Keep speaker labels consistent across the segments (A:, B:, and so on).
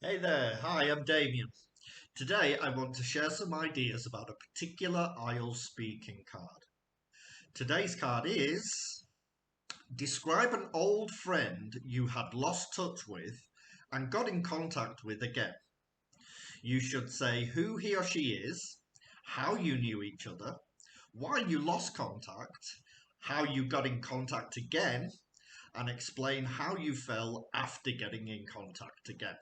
A: Hey there, hi, I'm Damien. Today I want to share some ideas about a particular IELTS speaking card. Today's card is describe an old friend you had lost touch with and got in contact with again. You should say who he or she is, how you knew each other, why you lost contact, how you got in contact again, and explain how you felt after getting in contact again.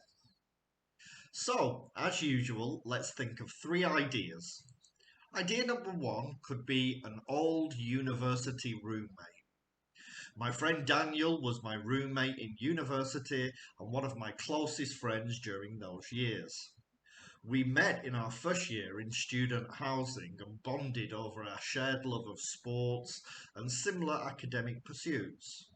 A: So, as usual, let's think of three ideas. Idea number one could be an old university roommate. My friend Daniel was my roommate in university and one of my closest friends during those years. We met in our first year in student housing and bonded over our shared love of sports and similar academic pursuits.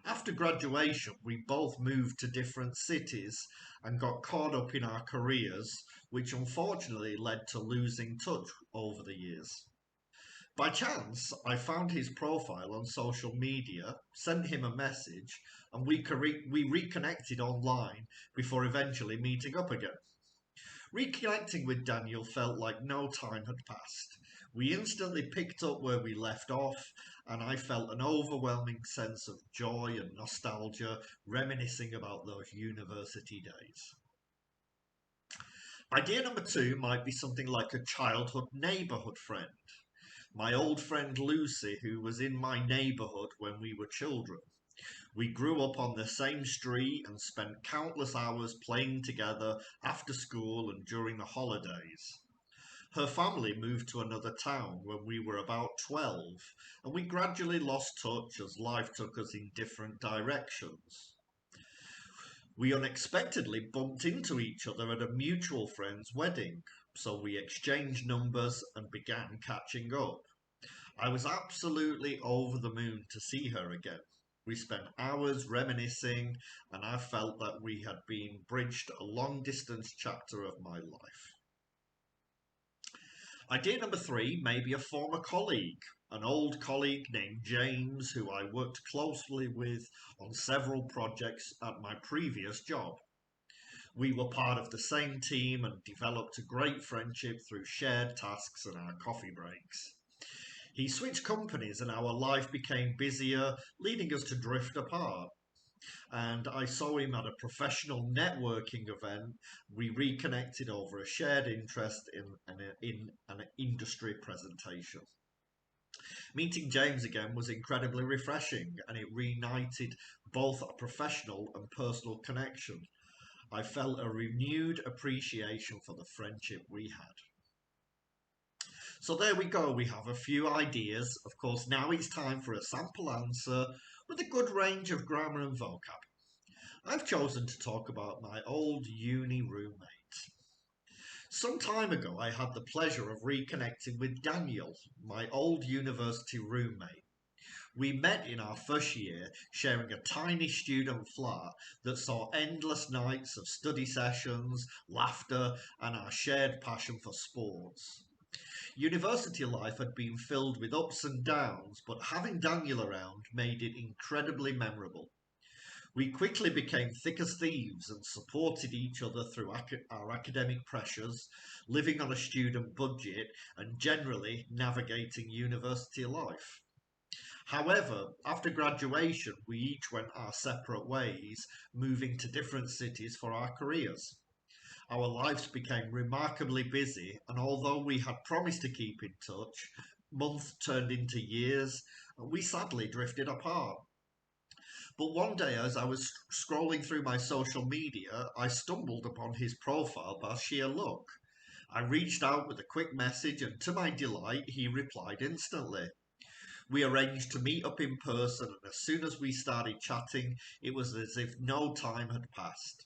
A: After graduation, we both moved to different cities and got caught up in our careers, which unfortunately led to losing touch over the years. By chance, I found his profile on social media, sent him a message, and we reconnected online before eventually meeting up again. Reconnecting with Daniel felt like no time had passed. We instantly picked up where we left off, and I felt an overwhelming sense of joy and nostalgia reminiscing about those university days. Idea number two might be something like a childhood neighbourhood friend. My old friend Lucy, who was in my neighbourhood when we were children. We grew up on the same street and spent countless hours playing together after school and during the holidays. Her family moved to another town when we were about 12, and we gradually lost touch as life took us in different directions. We unexpectedly bumped into each other at a mutual friend's wedding, so we exchanged numbers and began catching up. I was absolutely over the moon to see her again. We spent hours reminiscing, and I felt that we had been bridged a long distance chapter of my life. Idea number three may be a former colleague, an old colleague named James, who I worked closely with on several projects at my previous job. We were part of the same team and developed a great friendship through shared tasks and our coffee breaks. He switched companies and our life became busier, leading us to drift apart. And I saw him at a professional networking event. We reconnected over a shared interest in an industry presentation. Meeting James again was incredibly refreshing and it reunited both a professional and personal connection. I felt a renewed appreciation for the friendship we had. So there we go, we have a few ideas. Of course, now it's time for a sample answer with a good range of grammar and vocab. I've chosen to talk about my old uni roommate. Some time ago, I had the pleasure of reconnecting with Daniel, my old university roommate. We met in our first year, sharing a tiny student flat that saw endless nights of study sessions, laughter, and our shared passion for sports. University life had been filled with ups and downs, but having Daniel around made it incredibly memorable. We quickly became thick as thieves and supported each other through our academic pressures, living on a student budget, and generally navigating university life. However, after graduation, we each went our separate ways, moving to different cities for our careers. Our lives became remarkably busy, and although we had promised to keep in touch, months turned into years, and we sadly drifted apart. But one day, as I was scrolling through my social media, I stumbled upon his profile by sheer luck. I reached out with a quick message, and to my delight, he replied instantly. We arranged to meet up in person, and as soon as we started chatting, it was as if no time had passed.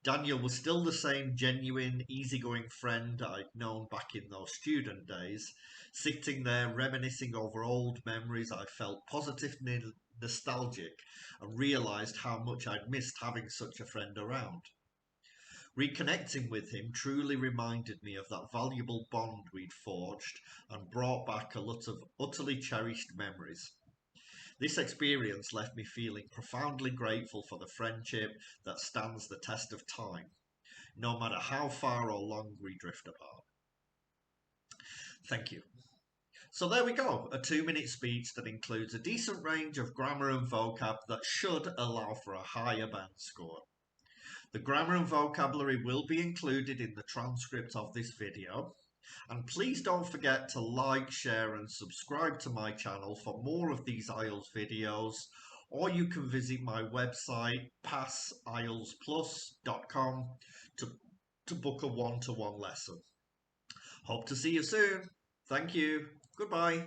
A: Daniel was still the same genuine, easygoing friend I'd known back in those student days. Sitting there reminiscing over old memories, I felt positively nostalgic and realised how much I'd missed having such a friend around. Reconnecting with him truly reminded me of that valuable bond we'd forged and brought back a lot of utterly cherished memories. This experience left me feeling profoundly grateful for the friendship that stands the test of time, no matter how far or long we drift apart. Thank you. So there we go, a 2-minute speech that includes a decent range of grammar and vocab that should allow for a higher band score. The grammar and vocabulary will be included in the transcript of this video. And please don't forget to like, share and subscribe to my channel for more of these IELTS videos, or you can visit my website passieltsplus.com to book a one-to-one lesson. Hope to see you soon. Thank you. Goodbye.